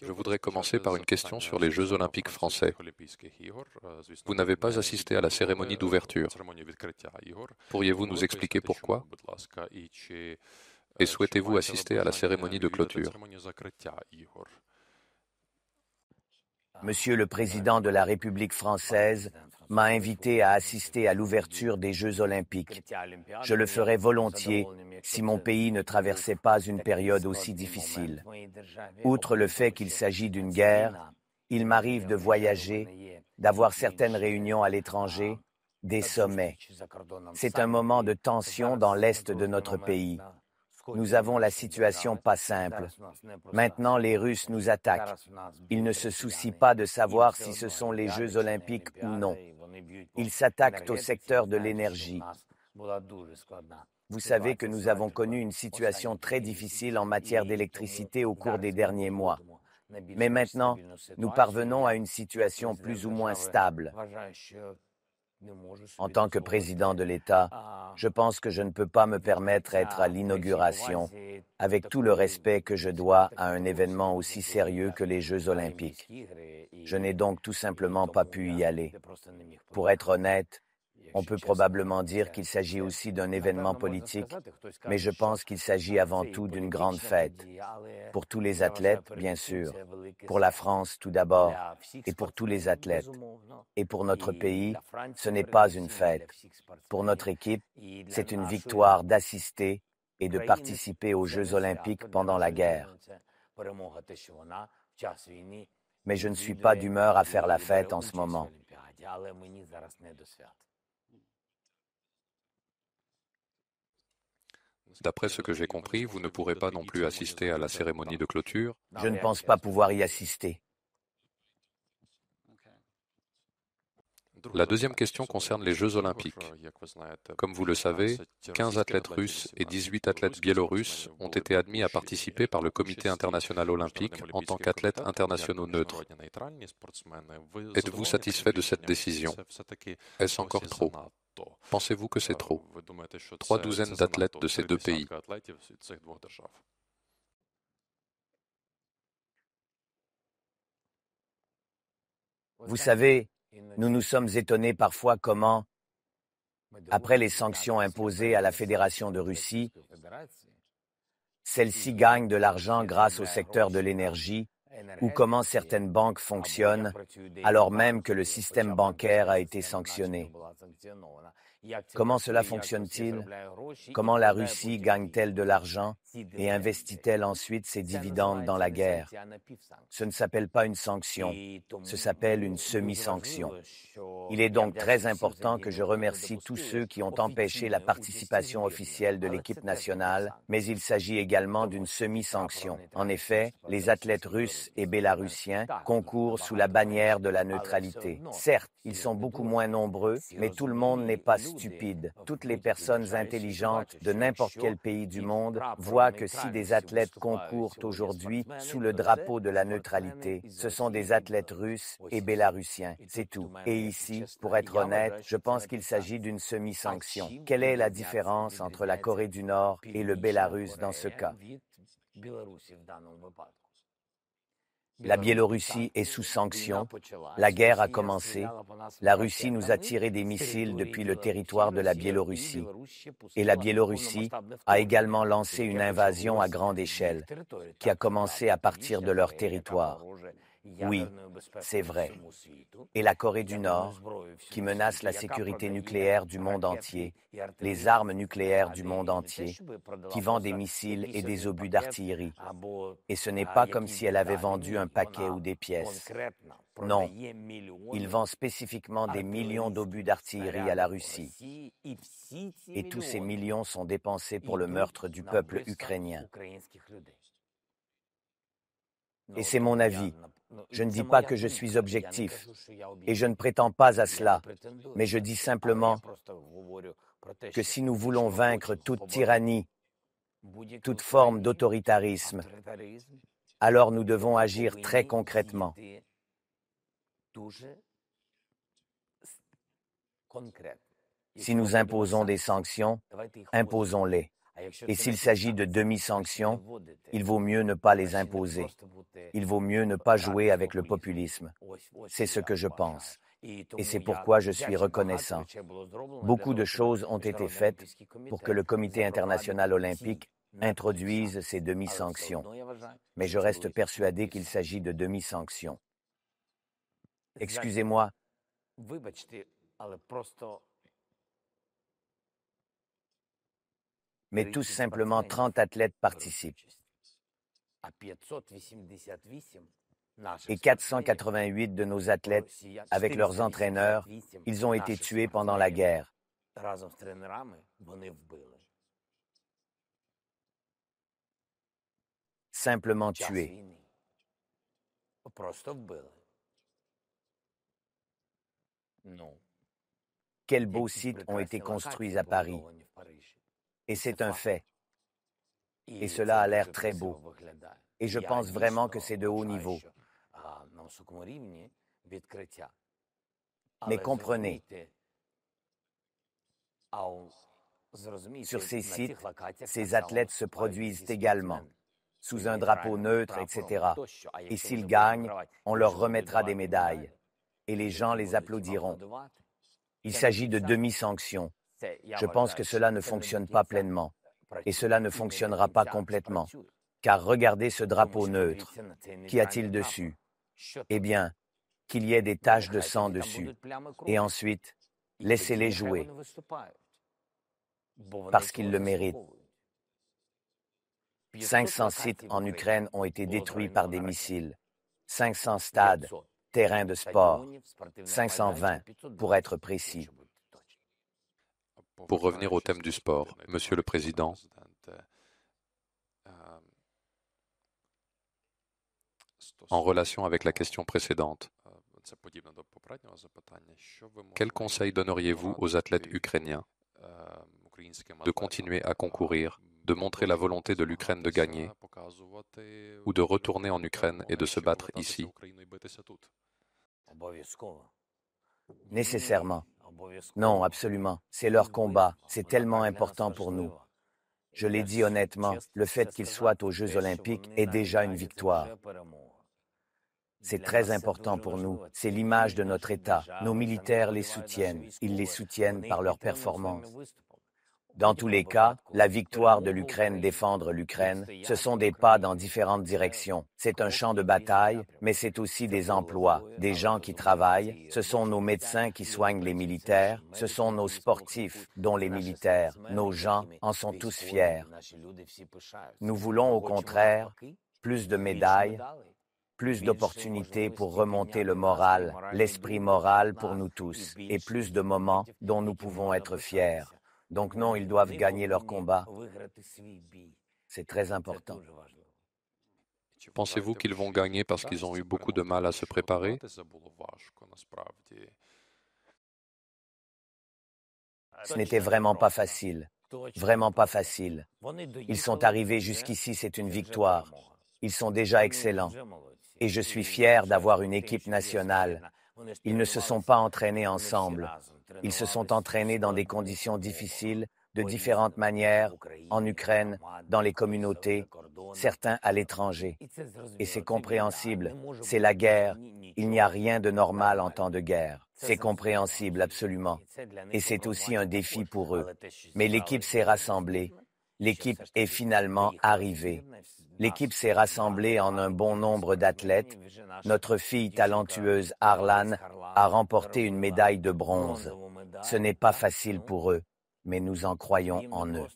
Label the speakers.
Speaker 1: Je voudrais commencer par une question sur les Jeux olympiques français. Vous n'avez pas assisté à la cérémonie d'ouverture. Pourriez-vous nous expliquer pourquoi? Et souhaitez-vous assister à la cérémonie de clôture?
Speaker 2: Monsieur le Président de la République française m'a invité à assister à l'ouverture des Jeux olympiques. Je le ferais volontiers si mon pays ne traversait pas une période aussi difficile. Outre le fait qu'il s'agit d'une guerre, il m'arrive de voyager, d'avoir certaines réunions à l'étranger, des sommets. C'est un moment de tension dans l'est de notre pays. Nous avons la situation pas simple. Maintenant, les Russes nous attaquent. Ils ne se soucient pas de savoir si ce sont les Jeux olympiques ou non. Ils s'attaquent au secteur de l'énergie. Vous savez que nous avons connu une situation très difficile en matière d'électricité au cours des derniers mois. Mais maintenant, nous parvenons à une situation plus ou moins stable. En tant que président de l'État, je pense que je ne peux pas me permettre d'être à l'inauguration, avec tout le respect que je dois à un événement aussi sérieux que les Jeux olympiques. Je n'ai donc tout simplement pas pu y aller. Pour être honnête, on peut probablement dire qu'il s'agit aussi d'un événement politique, mais je pense qu'il s'agit avant tout d'une grande fête. Pour tous les athlètes, bien sûr. Pour la France, tout d'abord, et pour tous les athlètes. Et pour notre pays, ce n'est pas une fête. Pour notre équipe, c'est une victoire d'assister et de participer aux Jeux olympiques pendant la guerre. Mais je ne suis pas d'humeur à faire la fête en ce moment.
Speaker 1: D'après ce que j'ai compris, vous ne pourrez pas non plus assister à la cérémonie de clôture.
Speaker 2: Je ne pense pas pouvoir y assister.
Speaker 1: La deuxième question concerne les Jeux olympiques. Comme vous le savez, 15 athlètes russes et 18 athlètes biélorusses ont été admis à participer par le Comité international olympique en tant qu'athlètes internationaux neutres. Êtes-vous satisfait de cette décision? Est-ce encore trop? Pensez-vous que c'est trop? 3 douzaines d'athlètes de ces deux pays.
Speaker 2: Vous savez, nous nous sommes étonnés parfois comment, après les sanctions imposées à la Fédération de Russie, celle-ci gagne de l'argent grâce au secteur de l'énergie ou comment certaines banques fonctionnent alors même que le système bancaire a été sanctionné. Comment cela fonctionne-t-il? Comment la Russie gagne-t-elle de l'argent et investit-elle ensuite ses dividendes dans la guerre? Ce ne s'appelle pas une sanction, ce s'appelle une semi-sanction. Il est donc très important que je remercie tous ceux qui ont empêché la participation officielle de l'équipe nationale, mais il s'agit également d'une semi-sanction. En effet, les athlètes russes et bélarussiens concourent sous la bannière de la neutralité. Certes, ils sont beaucoup moins nombreux, mais tout le monde n'est pas stupide. Toutes les personnes intelligentes de n'importe quel pays du monde voient que si des athlètes concourent aujourd'hui sous le drapeau de la neutralité, ce sont des athlètes russes et bélarussiens. C'est tout. Et ici, pour être honnête, je pense qu'il s'agit d'une semi-sanction. Quelle est la différence entre la Corée du Nord et le Bélarus dans ce cas? La Biélorussie est sous sanction, la guerre a commencé, la Russie nous a tiré des missiles depuis le territoire de la Biélorussie et la Biélorussie a également lancé une invasion à grande échelle qui a commencé à partir de leur territoire. Oui, c'est vrai. Et la Corée du Nord, qui menace la sécurité nucléaire du monde entier, les armes nucléaires du monde entier, qui vend des missiles et des obus d'artillerie. Et ce n'est pas comme si elle avait vendu un paquet ou des pièces. Non, il vend spécifiquement des millions d'obus d'artillerie à la Russie. Et tous ces millions sont dépensés pour le meurtre du peuple ukrainien. Et c'est mon avis. Je ne dis pas que je suis objectif, et je ne prétends pas à cela, mais je dis simplement que si nous voulons vaincre toute tyrannie, toute forme d'autoritarisme, alors nous devons agir très concrètement. Si nous imposons des sanctions, imposons-les. Et s'il s'agit de demi-sanctions, il vaut mieux ne pas les imposer. Il vaut mieux ne pas jouer avec le populisme. C'est ce que je pense. Et c'est pourquoi je suis reconnaissant. Beaucoup de choses ont été faites pour que le Comité international olympique introduise ces demi-sanctions. Mais je reste persuadé qu'il s'agit de demi-sanctions. Excusez-moi, mais tout simplement 30 athlètes participent. Et 488 de nos athlètes, avec leurs entraîneurs, ils ont été tués pendant la guerre. Simplement tués. Quels beaux sites ont été construits à Paris. Et c'est un fait. Et cela a l'air très beau. Et je pense vraiment que c'est de haut niveau. Mais comprenez, sur ces sites, ces athlètes se produisent également, sous un drapeau neutre, etc. Et s'ils gagnent, on leur remettra des médailles. Et les gens les applaudiront. Il s'agit de demi-sanctions. Je pense que cela ne fonctionne pas pleinement. Et cela ne fonctionnera pas complètement. Car regardez ce drapeau neutre. Qu'y a-t-il dessus? Eh bien, qu'il y ait des taches de sang dessus. Et ensuite, laissez-les jouer. Parce qu'ils le méritent. 500 sites en Ukraine ont été détruits par des missiles. 500 stades, terrains de sport. 520, pour être précis.
Speaker 1: Pour revenir au thème du sport, Monsieur le Président, en relation avec la question précédente, quel conseil donneriez-vous aux athlètes ukrainiens de continuer à concourir, de montrer la volonté de l'Ukraine de gagner, ou de retourner en Ukraine et de se battre ici?
Speaker 2: Nécessairement. Non, absolument. C'est leur combat. C'est tellement important pour nous. Je l'ai dit honnêtement, le fait qu'ils soient aux Jeux olympiques est déjà une victoire. C'est très important pour nous. C'est l'image de notre État. Nos militaires les soutiennent. Ils les soutiennent par leur performance. Dans tous les cas, la victoire de l'Ukraine, défendre l'Ukraine, ce sont des pas dans différentes directions. C'est un champ de bataille, mais c'est aussi des emplois, des gens qui travaillent. Ce sont nos médecins qui soignent les militaires. Ce sont nos sportifs, dont les militaires. Nos gens en sont tous fiers. Nous voulons au contraire plus de médailles, plus d'opportunités pour remonter le moral, l'esprit moral pour nous tous, et plus de moments dont nous pouvons être fiers. Donc non, ils doivent gagner leur combat. C'est très important.
Speaker 1: Pensez-vous qu'ils vont gagner parce qu'ils ont eu beaucoup de mal à se préparer?
Speaker 2: Ce n'était vraiment pas facile. Vraiment pas facile. Ils sont arrivés jusqu'ici, c'est une victoire. Ils sont déjà excellents. Et je suis fier d'avoir une équipe nationale. Ils ne se sont pas entraînés ensemble. Ils se sont entraînés dans des conditions difficiles, de différentes manières, en Ukraine, dans les communautés, certains à l'étranger. Et c'est compréhensible. C'est la guerre. Il n'y a rien de normal en temps de guerre. C'est compréhensible, absolument. Et c'est aussi un défi pour eux. Mais l'équipe s'est rassemblée. L'équipe est finalement arrivée. L'équipe s'est rassemblée en un bon nombre d'athlètes. Notre fille talentueuse Arlan a remporté une médaille de bronze. Ce n'est pas facile pour eux, mais nous en croyons en eux.